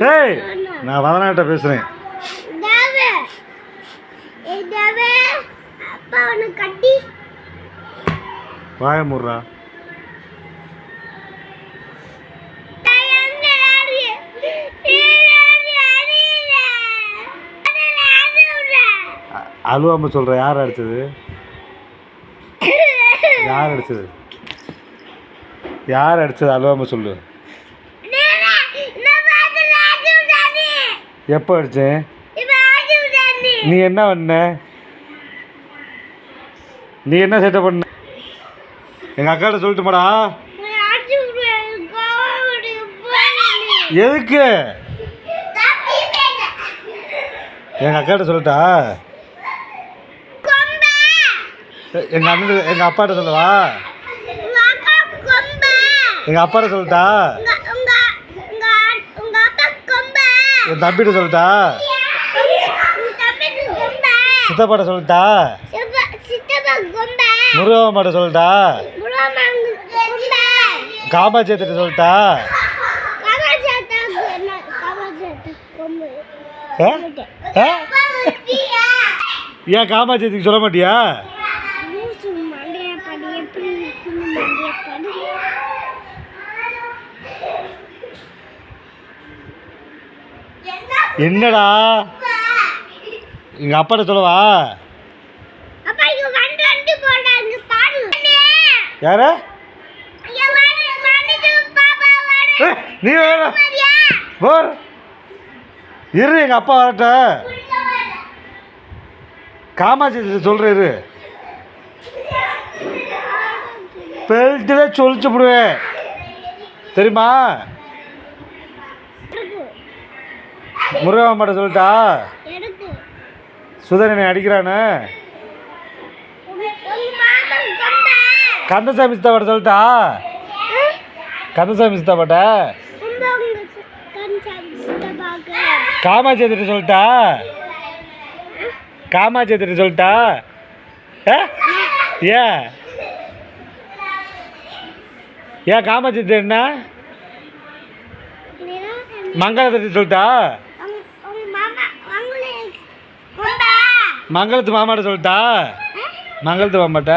ஏய் நான் வதனாட்ட பேசுகிறேன். வாய முடுறா. அழுவாம சொல்ற. யார் அடிச்சது? யார் அடிச்சது? யார் அடிச்சது? அழுவாம சொல்லு. எப்போ அடிச்சேன்? நீ என்ன பண்ண? நீ என்ன சேட்டை பண்ண? எங்கள் அக்காட்ட சொல்லட்டுமாடா? எதுக்கு? எங்கள் அக்காட்ட சொல்லட்டா? எங்கள் அண்ணன் எங்கள் அப்பாட்ட சொல்லவா? எங்கள் அப்பாட்ட சொல்லட்டா? என் தம்பிட்ட சொல்லட்டா? சித்தப்பாட்ட சொல்லட்டா? முருகம்மாட்ட சொல்லட்டா? காமாட்சியத்திட்ட சொல்லட்டா? ஏன் காமாட்சியத்துக்கு சொல்ல மாட்டியா? என்னடா? எங்க அப்பாட்ட சொல்லவா? யார? நீ வேற போர் இரு. எங்க அப்பா வரட்ட காமாட்சி சொல்றாரு. பெல்ட்டில சொல்லிச்சு விடுவேன் தெரியுமா? முருகம்மாட்ட சொல்லிட்டா? சுதனை அடிக்கிறானு கந்தசாமி சித்தாப்பாட்ட சொல்லிட்டா? கந்தசாமி சித்தாப்பாட்ட காமாட்சி திட்ட சொல்லிட்டா? காமாட்சி திட்ட சொல்லிட்டா? ஏன் ஏன் காமாட்சி என்ன மங்களத்தை சொல்லிட்டா? மங்களத்து மாமாட்ட சொல்லிட்டா? மங்களத்து மாமாட்ட